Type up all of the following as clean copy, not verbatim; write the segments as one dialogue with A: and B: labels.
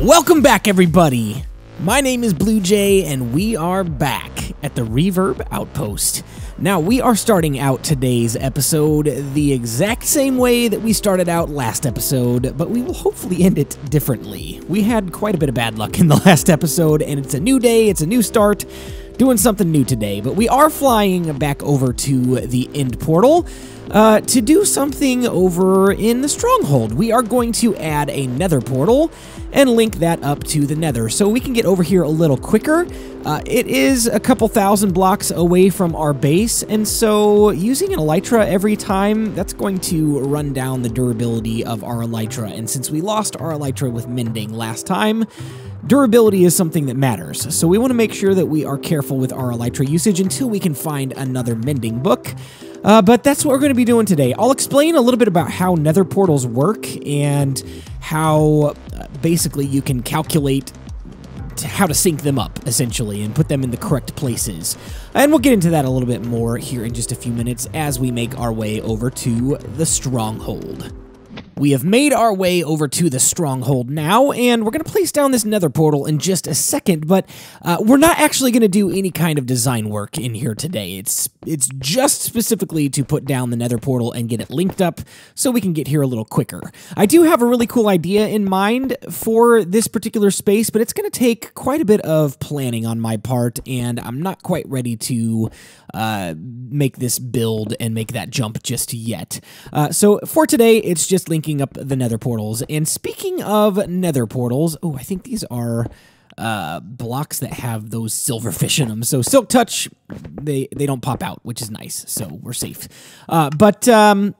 A: Welcome back, everybody. My name is BluJay, and we are back at the Reverb Outpost. Now, we are starting out today's episode the exact same way that we started out last episode, but we will hopefully end it differently. We had quite a bit of bad luck in the last episode, and it's a new day, it's a new start, doing something new today. But we are flying back over to the end portal to do something over in the stronghold. We are going to add a nether portal and link that up to the nether so we can get over here a little quicker. It is a couple thousand blocks away from our base, and so using an elytra every time, that's going to run down the durability of our elytra. And since we lost our elytra with mending last time, durability is something that matters. So we want to make sure that we are careful with our elytra usage until we can find another mending book. But that's what we're going to be doing today. I'll explain a little bit about how nether portals work and how basically you can calculate how to sync them up, essentially, and put them in the correct places. And we'll get into that a little bit more here in just a few minutes as we make our way over to the stronghold. We have made our way over to the stronghold now, and we're going to place down this nether portal in just a second, but we're not actually going to do any kind of design work in here today. It's just specifically to put down the nether portal and get it linked up so we can get here a little quicker. I do have a really cool idea in mind for this particular space, but it's going to take quite a bit of planning on my part, and I'm not quite ready to make this build and make that jump just yet. So for today, it's just linking up the nether portals. And speaking of nether portals, oh, I think these are blocks that have those silverfish in them. So Silk Touch, they don't pop out, which is nice. So we're safe. But the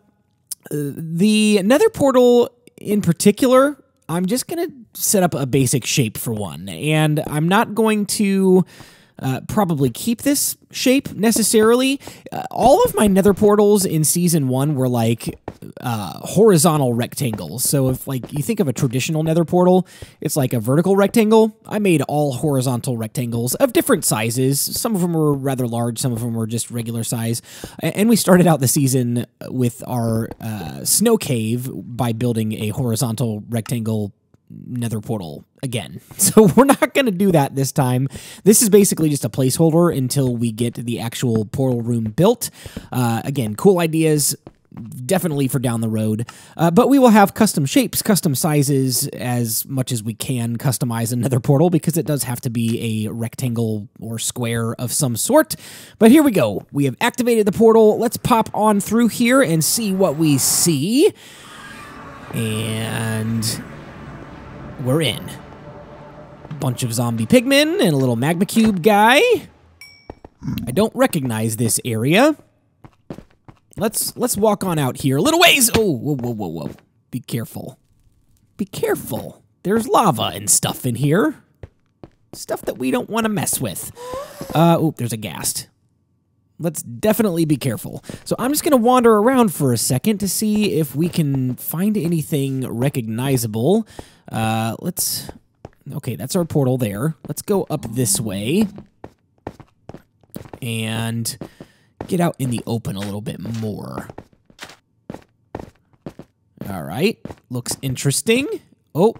A: nether portal in particular, I'm just going to set up a basic shape for one. And I'm not going to probably keep this shape necessarily. All of my nether portals in season 1 were like horizontal rectangles. So if like you think of a traditional nether portal, it's like a vertical rectangle. I made all horizontal rectangles of different sizes. Some of them were rather large, some of them were just regular size. And we started out the season with our snow cave by building a horizontal rectangle nether portal again. So we're not going to do that this time. This is basically just a placeholder until we get the actual portal room built. Again, cool ideas, definitely for down the road. But we will have custom shapes, custom sizes, as much as we can customize a nether portal, because it does have to be a rectangle or square of some sort. But here we go. We have activated the portal. Let's pop on through here and see what we see. And we're in. A bunch of zombie pigmen and a little magma cube guy. I don't recognize this area. Let's walk on out here a little ways. Oh, whoa, whoa, whoa, whoa. Be careful. Be careful. There's lava and stuff in here. Stuff that we don't want to mess with. Oh, there's a ghast. Let's definitely be careful. So I'm just going to wander around for a second to see if we can find anything recognizable. Okay, that's our portal there. Let's go up this way and get out in the open a little bit more. All right, looks interesting. Oh,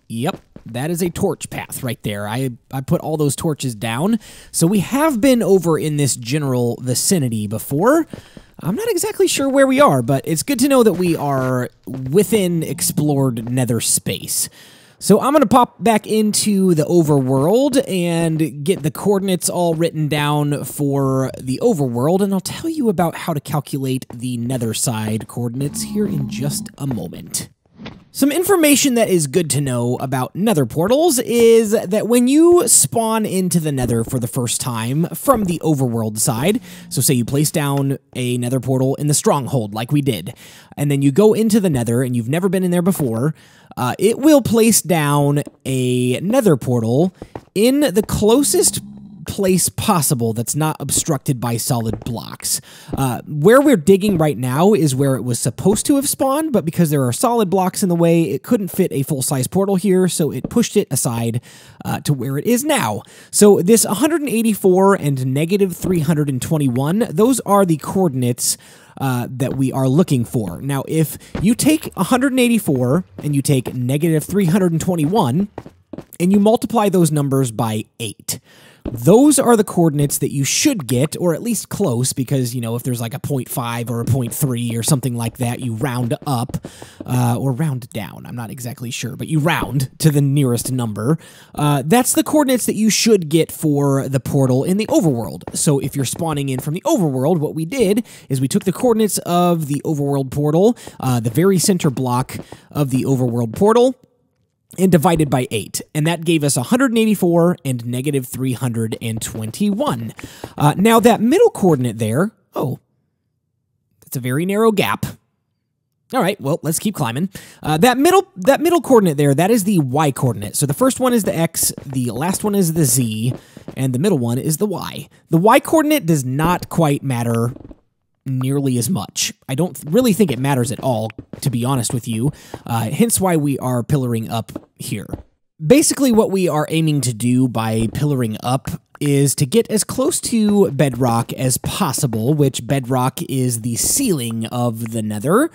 A: yep. That is a torch path right there. I put all those torches down. So we have been over in this general vicinity before. I'm not exactly sure where we are, but it's good to know that we are within explored nether space. So I'm going to pop back into the overworld and get the coordinates all written down for the overworld, and I'll tell you about how to calculate the nether side coordinates here in just a moment. Some information that is good to know about nether portals is that when you spawn into the nether for the first time from the overworld side, so say you place down a nether portal in the stronghold like we did, and then you go into the nether and you've never been in there before, it will place down a nether portal in the closest place possible that's not obstructed by solid blocks. Where we're digging right now is where it was supposed to have spawned, but because there are solid blocks in the way, it couldn't fit a full-size portal here, so it pushed it aside to where it is now. So this 184 and negative 321, those are the coordinates that we are looking for. Now, if you take 184 and you take negative 321 and you multiply those numbers by 8, those are the coordinates that you should get, or at least close, because, you know, if there's like a 0.5 or a 0.3 or something like that, you round up, or round down, I'm not exactly sure, but you round to the nearest number. That's the coordinates that you should get for the portal in the overworld. So if you're spawning in from the overworld, what we did is we took the coordinates of the overworld portal, the very center block of the overworld portal, and divided by 8, and that gave us 184 and negative 321. Now, that middle coordinate there, oh, that's a very narrow gap. All right, well, let's keep climbing. That middle coordinate there, that is the y coordinate. So the first one is the x, the last one is the z, and the middle one is the y. The y coordinate does not quite matter nearly as much. I don't really think it matters at all, to be honest with you, hence why we are pillaring up here. Basically, what we are aiming to do by pillaring up is to get as close to bedrock as possible, which bedrock is the ceiling of the nether.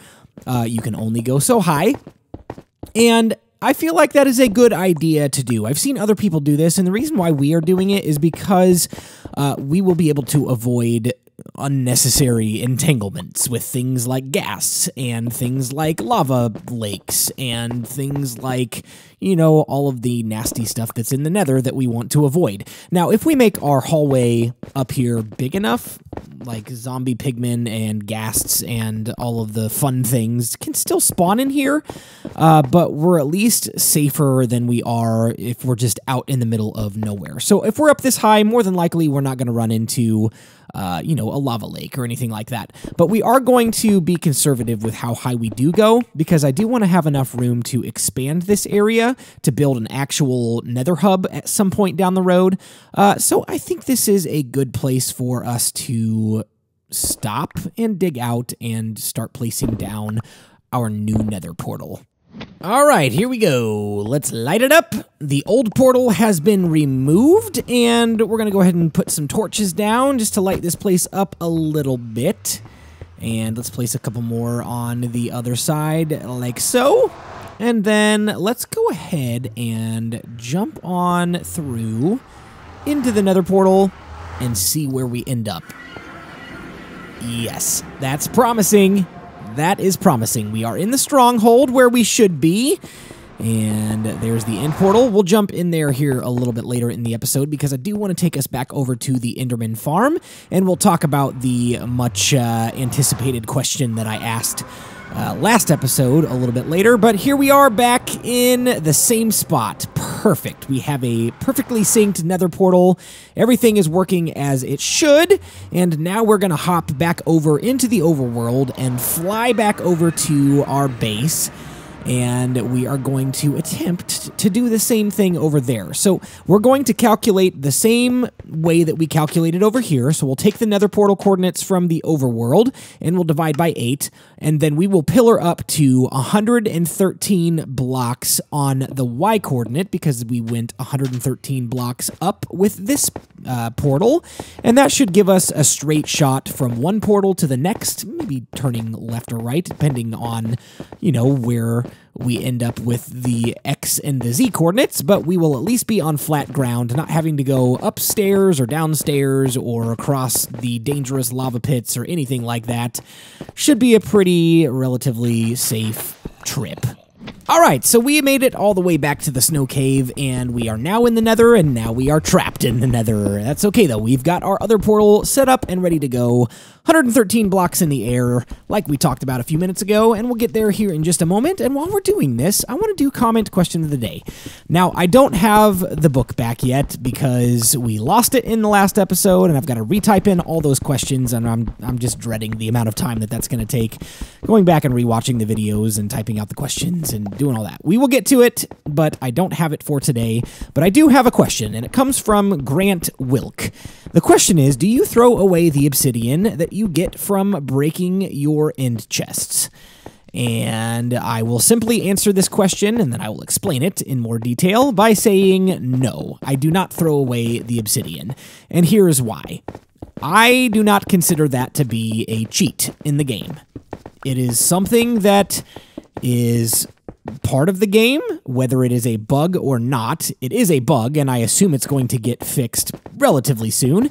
A: You can only go so high, and I feel like that is a good idea to do. I've seen other people do this, and the reason why we are doing it is because we will be able to avoid unnecessary entanglements with things like gas and things like lava lakes and things like, you know, all of the nasty stuff that's in the nether that we want to avoid. Now, if we make our hallway up here big enough, like zombie pigmen and ghasts and all of the fun things can still spawn in here, but we're at least safer than we are if we're just out in the middle of nowhere. So if we're up this high, more than likely we're not going to run into you know, a lava lake or anything like that. But we are going to be conservative with how high we do go, because I do want to have enough room to expand this area to build an actual Nether Hub at some point down the road. So I think this is a good place for us to stop and dig out and start placing down our new Nether portal. All right, here we go. Let's light it up. The old portal has been removed, and we're going to go ahead and put some torches down just to light this place up a little bit. And let's place a couple more on the other side, like so. And then let's go ahead and jump on through into the Nether portal and see where we end up. Yes, that's promising. That is promising. We are in the stronghold where we should be, and there's the end portal. We'll jump in there here a little bit later in the episode because I do want to take us back over to the Enderman farm, and we'll talk about the much anticipated question that I asked last episode a little bit later. But here we are back in the same spot. Perfect. We have a perfectly synced Nether portal. Everything is working as it should. And now we're going to hop back over into the overworld and fly back over to our base. And we are going to attempt to do the same thing over there. So we're going to calculate the same way that we calculated over here. So we'll take the Nether portal coordinates from the overworld and we'll divide by 8. And then we will pillar up to 113 blocks on the Y coordinate because we went 113 blocks up with this portal. And that should give us a straight shot from one portal to the next, maybe turning left or right, depending on, you know, where we end up with the X and the Z coordinates, but we will at least be on flat ground, not having to go upstairs or downstairs or across the dangerous lava pits or anything like that. Should be a pretty relatively safe trip. All right, so we made it all the way back to the snow cave, and we are now in the Nether, and now we are trapped in the Nether. That's okay, though. We've got our other portal set up and ready to go. 113 blocks in the air, like we talked about a few minutes ago, and we'll get there here in just a moment. And while we're doing this, I want to do comment question of the day. Now, I don't have the book back yet because we lost it in the last episode, and I've got to retype in all those questions, and I'm just dreading the amount of time that that's going to take, going back and rewatching the videos and typing out the questions and doing all that. We will get to it, but I don't have it for today. But I do have a question, and it comes from Grant Wilk. The question is, do you throw away the obsidian that you get from breaking your end chests? And I will simply answer this question, and then I will explain it in more detail by saying no, I do not throw away the obsidian. And here's why. I do not consider that to be a cheat in the game. It is something that is part of the game, whether it is a bug or not. It is a bug, and I assume it's going to get fixed relatively soon.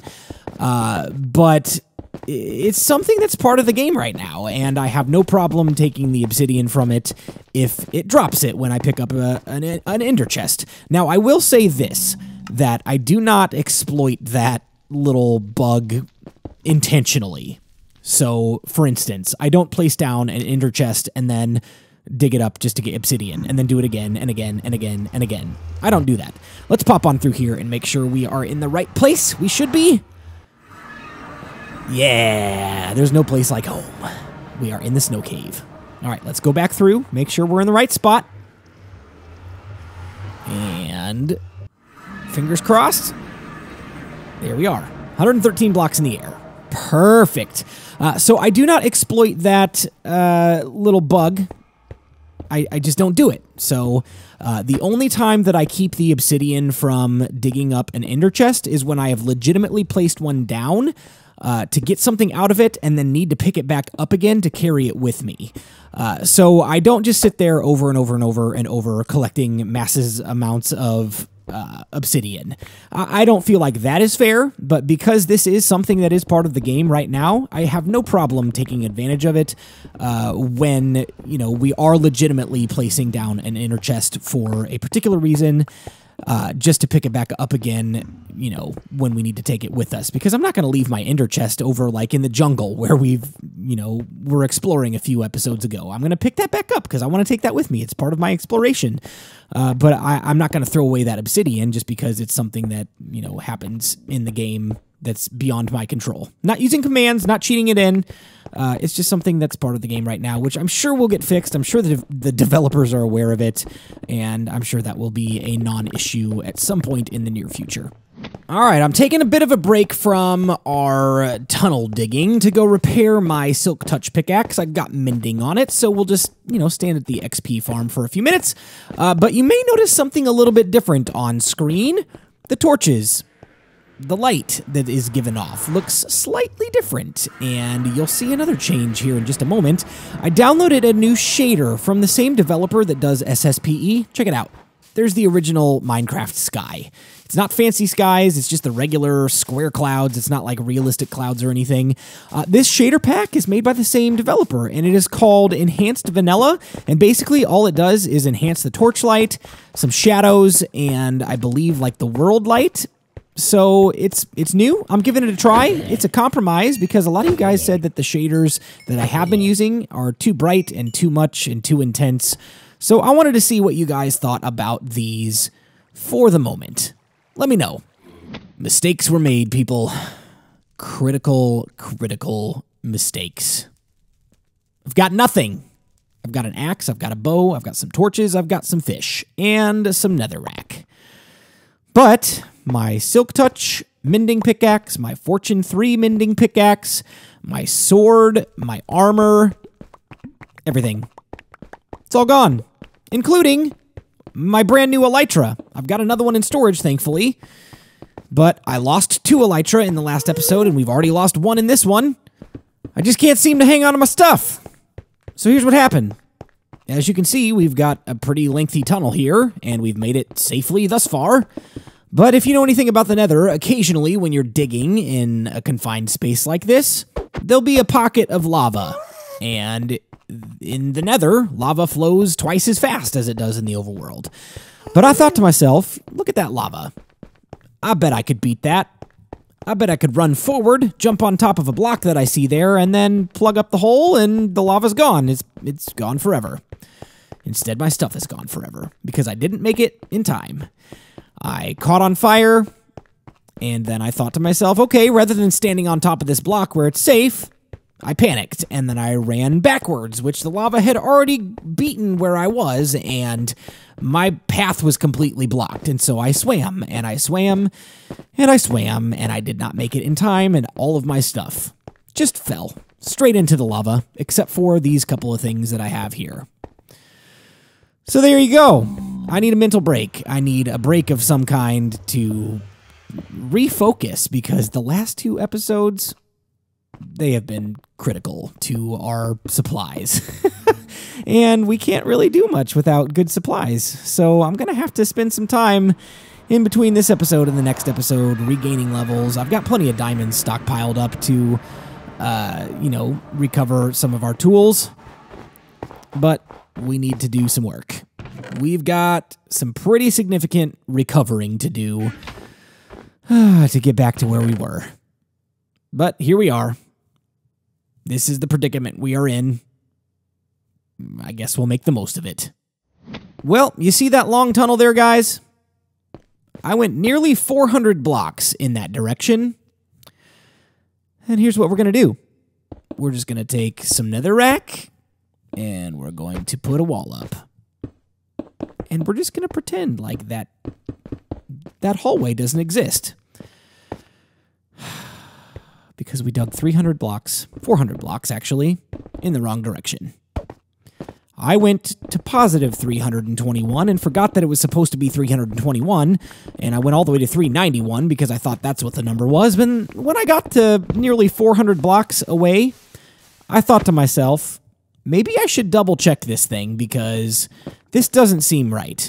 A: But it's something that's part of the game right now, and I have no problem taking the obsidian from it if it drops it when I pick up an ender chest. Now, I will say this, that I do not exploit that little bug intentionally. So, for instance, I don't place down an ender chest and then dig it up just to get obsidian, and then do it again, and again, and again, and again. I don't do that. Let's pop on through here and make sure we are in the right place. We should be. Yeah, there's no place like home. We are in the snow cave. All right, let's go back through, make sure we're in the right spot. And fingers crossed. There we are. 113 blocks in the air. Perfect. So I do not exploit that little bug. I just don't do it. So the only time that I keep the obsidian from digging up an ender chest is when I have legitimately placed one down to get something out of it and then need to pick it back up again to carry it with me. So I don't just sit there over and over and over and over collecting massive amounts of obsidian. I don't feel like that is fair, but because this is something that is part of the game right now, I have no problem taking advantage of it when, you know, we are legitimately placing down an ender chest for a particular reason, just to pick it back up again, you know, when we need to take it with us. Because I'm not going to leave my ender chest over, like, in the jungle where we're exploring a few episodes ago. I'm going to pick that back up because I want to take that with me. It's part of my exploration. But I'm not going to throw away that obsidian just because it's something that, you know, happens in the game that's beyond my control. Not using commands, not cheating it in. It's just something that's part of the game right now, which I'm sure will get fixed. I'm sure that the developers are aware of it, and I'm sure that will be a non-issue at some point in the near future. All right, I'm taking a bit of a break from our tunnel digging to go repair my Silk Touch pickaxe. I've got mending on it, so we'll just, you know, stand at the XP farm for a few minutes. But you may notice something a little bit different on screen. The torches. The light that is given off looks slightly different, and you'll see another change here in just a moment. I downloaded a new shader from the same developer that does SSPE. Check it out. There's the original Minecraft sky. It's not fancy skies, it's just the regular square clouds. It's not like realistic clouds or anything. This shader pack is made by the same developer, and it is called Enhanced Vanilla, and basically all it does is enhance the torchlight, some shadows, and I believe like the world light. So it's new. I'm giving it a try. It's a compromise because a lot of you guys said that the shaders that I have been using are too bright and too much and too intense. So I wanted to see what you guys thought about these for the moment. Let me know. Mistakes were made, people. Critical mistakes. I've got nothing. I've got an axe, I've got a bow, I've got some torches, I've got some fish, and some netherrack. But my Silk Touch mending pickaxe, my Fortune 3 mending pickaxe, my sword, my armor, everything. It's all gone, including my brand new elytra. I've got another one in storage, thankfully, but I lost 2 elytra in the last episode, and we've already lost 1 in this one. I just can't seem to hang on to my stuff. So here's what happened. As you can see, we've got a pretty lengthy tunnel here, and we've made it safely thus far. But if you know anything about the Nether, occasionally when you're digging in a confined space like this, there'll be a pocket of lava. And in the Nether, lava flows twice as fast as it does in the overworld. But I thought to myself, look at that lava. I bet I could beat that. I bet I could run forward, jump on top of a block that I see there, and then plug up the hole, and the lava's gone. It's gone forever. Instead, my stuff is gone forever, because I didn't make it in time. I caught on fire, and then I thought to myself, okay, rather than standing on top of this block where it's safe, I panicked, and then I ran backwards, which the lava had already beaten where I was, and my path was completely blocked. And so I swam, and I swam, and I swam, and I did not make it in time, and all of my stuff just fell straight into the lava, except for these couple of things that I have here. So there you go. I need a mental break. I need a break of some kind to refocus, because the last 2 episodes, they have been critical to our supplies. And we can't really do much without good supplies. So I'm going to have to spend some time in between this episode and the next episode regaining levels. I've got plenty of diamonds stockpiled up to, you know, recover some of our tools. But we need to do some work. We've got some pretty significant recovering to do to get back to where we were. But here we are. This is the predicament we are in. I guess we'll make the most of it. Well, you see that long tunnel there, guys? I went nearly 400 blocks in that direction. And here's what we're going to do. We're just going to take some netherrack, and we're going to put a wall up. And we're just going to pretend like that hallway doesn't exist. Because we dug 300 blocks, 400 blocks actually, in the wrong direction. I went to positive 321 and forgot that it was supposed to be 321, and I went all the way to 391 because I thought that's what the number was. But when I got to nearly 400 blocks away, I thought to myself, maybe I should double check this thing because this doesn't seem right.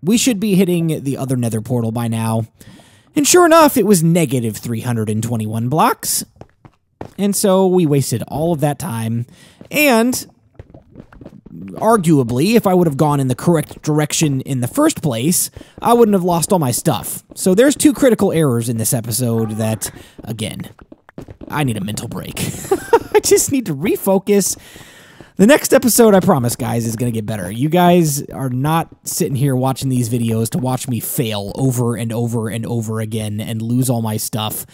A: We should be hitting the other nether portal by now. And sure enough, it was negative 321 blocks. And so we wasted all of that time. And arguably, if I would have gone in the correct direction in the first place, I wouldn't have lost all my stuff. So there's 2 critical errors in this episode that, again, I need a mental break. I just need to refocus. The next episode, I promise, guys, is going to get better. You guys are not sitting here watching these videos to watch me fail over and over and over again and lose all my stuff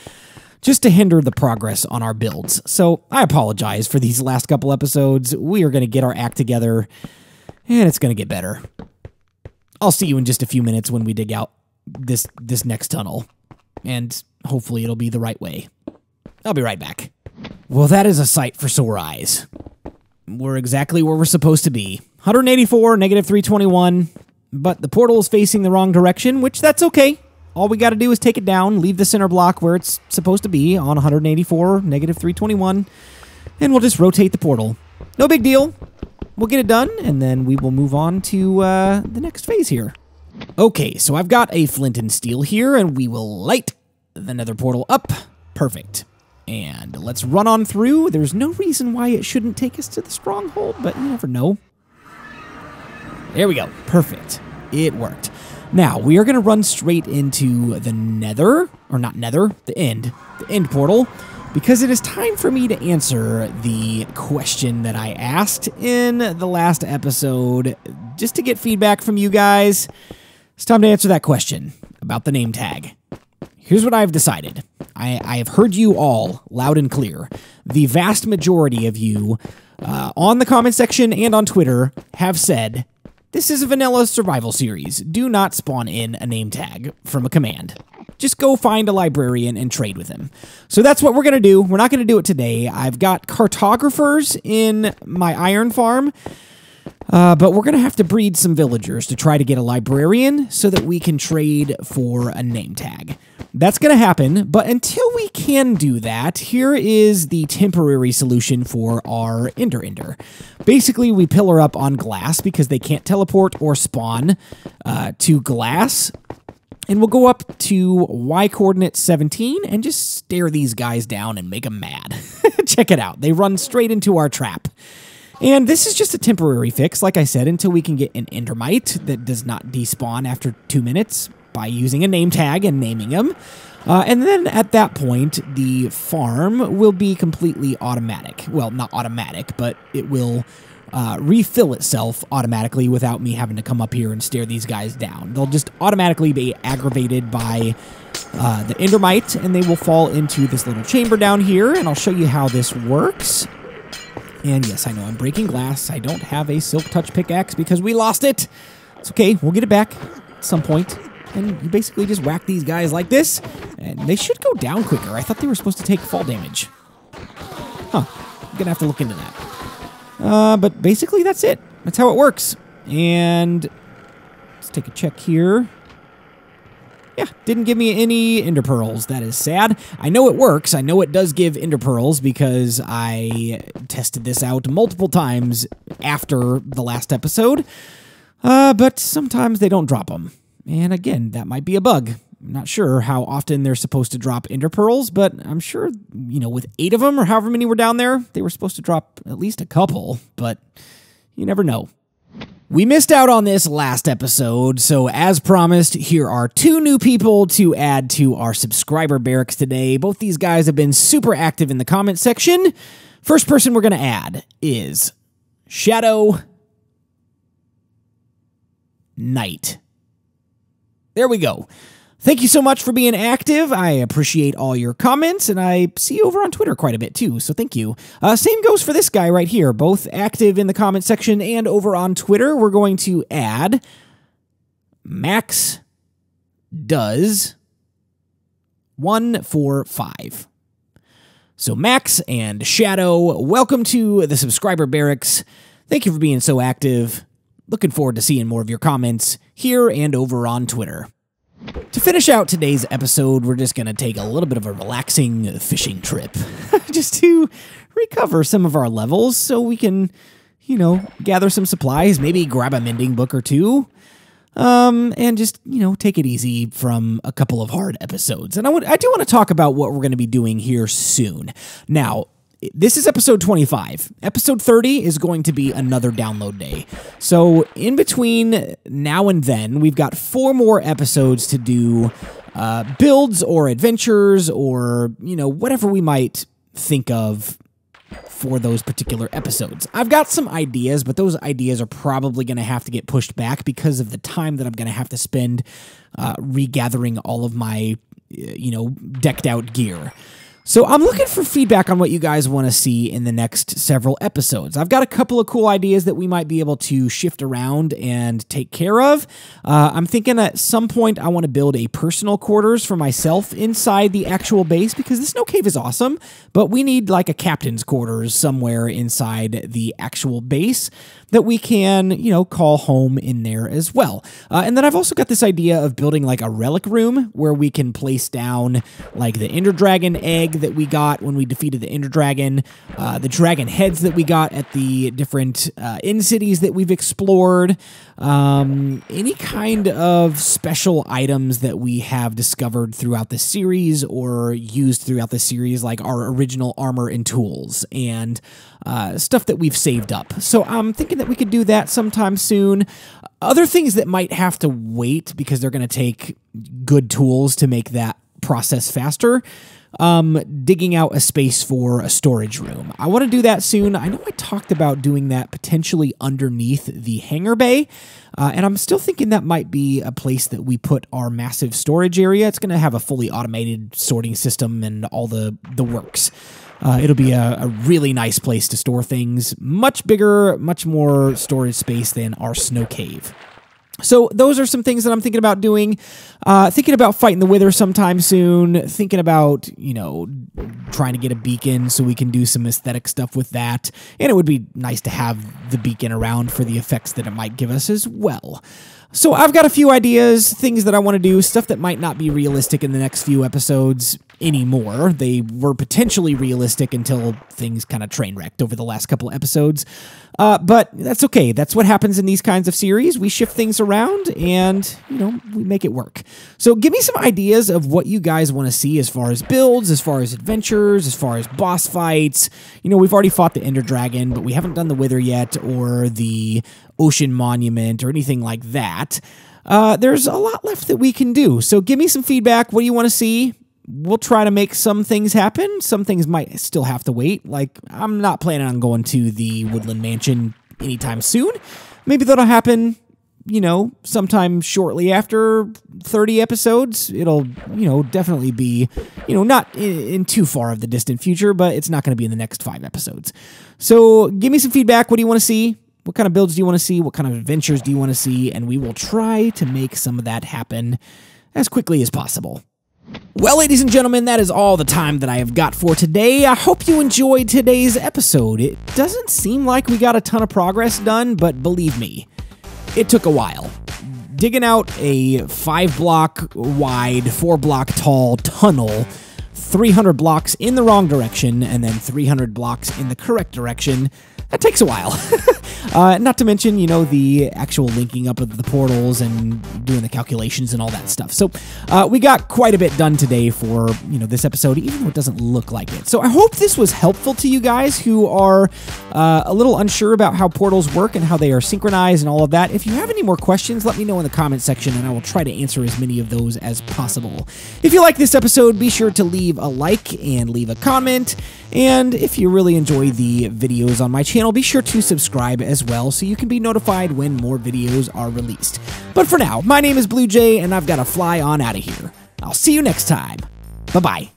A: just to hinder the progress on our builds. So I apologize for these last couple episodes. We are going to get our act together, and it's going to get better. I'll see you in just a few minutes when we dig out this next tunnel, and hopefully it'll be the right way. I'll be right back. Well, that is a sight for sore eyes. We're exactly where we're supposed to be. 184, negative 321, but the portal is facing the wrong direction, which that's okay. All we got to do is take it down, leave the center block where it's supposed to be on 184, negative 321, and we'll just rotate the portal. No big deal. We'll get it done, and then we will move on to the next phase here. Okay, so I've got a flint and steel here, and we will light the nether portal up. Perfect. And let's run on through. There's no reason why it shouldn't take us to the stronghold, but you never know. There we go. Perfect. It worked. Now, we are going to run straight into the nether, or not nether, the end portal, because it is time for me to answer the question that I asked in the last episode, just to get feedback from you guys. It's time to answer that question about the name tag. Here's what I've decided. I have heard you all loud and clear. The vast majority of you on the comment section and on Twitter have said, this is a vanilla survival series. Do not spawn in a name tag from a command. Just go find a librarian and trade with him. So that's what we're going to do. We're not going to do it today. I've got cartographers in my iron farm, but we're going to have to breed some villagers to try to get a librarian so that we can trade for a name tag. That's going to happen, but until we can do that, here is the temporary solution for our Ender. Basically, we pillar up on glass because they can't teleport or spawn to glass, and we'll go up to y-coordinate 17 and just stare these guys down and make them mad. Check it out. They run straight into our trap. And this is just a temporary fix, like I said, until we can get an endermite that does not despawn after 2 minutes by using a name tag and naming them. And then at that point, the farm will be completely automatic. Well, not automatic, but it will refill itself automatically without me having to come up here and stare these guys down. They'll just automatically be aggravated by the endermite, and they will fall into this little chamber down here, and I'll show you how this works. And yes, I know I'm breaking glass. I don't have a silk touch pickaxe because we lost it. It's okay. We'll get it back at some point. And you basically just whack these guys like this, and they should go down quicker. I thought they were supposed to take fall damage. Huh. I'm gonna have to look into that. But basically that's it. That's how it works. And let's take a check here. Yeah, didn't give me any ender pearls. That is sad. I know it works. I know it does give ender pearls because I tested this out multiple times after the last episode. But sometimes they don't drop them. And again, that might be a bug. I'm not sure how often they're supposed to drop ender pearls, but I'm sure, you know, with 8 of them or however many were down there, they were supposed to drop at least a couple, but you never know. We missed out on this last episode, so as promised, here are 2 new people to add to our subscriber barracks today. Both these guys have been super active in the comment section. First person we're going to add is Shadow Knight. There we go. Thank you so much for being active. I appreciate all your comments, and I see you over on Twitter quite a bit too, so thank you. Same goes for this guy right here, both active in the comment section and over on Twitter. We're going to add Max Does 145. So Max and Shadow, welcome to the subscriber barracks. Thank you for being so active. Looking forward to seeing more of your comments here and over on Twitter. To finish out today's episode, we're just going to take a little bit of a relaxing fishing trip. Just to recover some of our levels so we can, you know, gather some supplies, maybe grab a mending book or 2. And just, you know, take it easy from a couple of hard episodes. And I do want to talk about what we're going to be doing here soon. Now, this is episode 25. Episode 30 is going to be another download day. So in between now and then, we've got 4 more episodes to do builds or adventures or, you know, whatever we might think of for those particular episodes. I've got some ideas, but those ideas are probably going to have to get pushed back because of the time that I'm going to have to spend regathering all of my, you know, decked out gear. So I'm looking for feedback on what you guys want to see in the next several episodes. I've got a couple of cool ideas that we might be able to shift around and take care of. I'm thinking at some point I want to build a personal quarters for myself inside the actual base because the snow cave is awesome, but we need like a captain's quarters somewhere inside the actual base that we can, you know, call home in there as well. And then I've also got this idea of building like a relic room where we can place down like the Ender Dragon egg that we got when we defeated the Ender Dragon, the dragon heads that we got at the different end cities that we've explored, any kind of special items that we have discovered throughout the series or used throughout the series, like our original armor and tools and stuff that we've saved up. So I'm thinking that we could do that sometime soon. Other things that might have to wait because they're going to take good tools to make that process faster. Digging out a space for a storage room. I want to do that soon. I know I talked about doing that potentially underneath the hangar bay, and I'm still thinking that might be a place that we put our massive storage area. It's going to have a fully automated sorting system and all the works. It'll be a really nice place to store things. Much bigger, much more storage space than our snow cave. So those are some things that I'm thinking about doing. Thinking about fighting the Wither sometime soon. Thinking about, you know, trying to get a beacon so we can do some aesthetic stuff with that. And it would be nice to have the beacon around for the effects that it might give us as well. So I've got a few ideas, things that I want to do, stuff that might not be realistic in the next few episodes anymore. They were potentially realistic until things kind of train wrecked over the last couple episodes. But that's okay. That's what happens in these kinds of series. We shift things around and, you know, we make it work. So give me some ideas of what you guys want to see as far as builds, as far as adventures, as far as boss fights. You know, we've already fought the Ender Dragon, but we haven't done the Wither yet or the Ocean Monument or anything like that. There's a lot left that we can do. So give me some feedback. What do you want to see? We'll try to make some things happen. Some things might still have to wait. Like, I'm not planning on going to the Woodland Mansion anytime soon. Maybe that'll happen sometime shortly after 30 episodes. It'll, definitely be, not in too far of the distant future, but it's not going to be in the next 5 episodes. So give me some feedback. What do you want to see? What kind of builds do you want to see? What kind of adventures do you want to see? And we will try to make some of that happen as quickly as possible. Well, ladies and gentlemen, that is all the time that I have got for today. I hope you enjoyed today's episode. It doesn't seem like we got a ton of progress done, but believe me, it took a while. Digging out a 5-block wide, 4-block tall tunnel, 300 blocks in the wrong direction, and then 300 blocks in the correct direction, that takes a while. Not to mention, the actual linking up of the portals and doing the calculations and all that stuff. So we got quite a bit done today for, this episode, even though it doesn't look like it. So I hope this was helpful to you guys who are a little unsure about how portals work and how they are synchronized and all of that. If you have any more questions, let me know in the comment section and I will try to answer as many of those as possible. If you like this episode, be sure to leave a like and leave a comment. And if you really enjoy the videos on my channel, be sure to subscribe as well so you can be notified when more videos are released. But for now, my name is BluJay and I've got to fly on out of here. I'll see you next time. Bye-bye.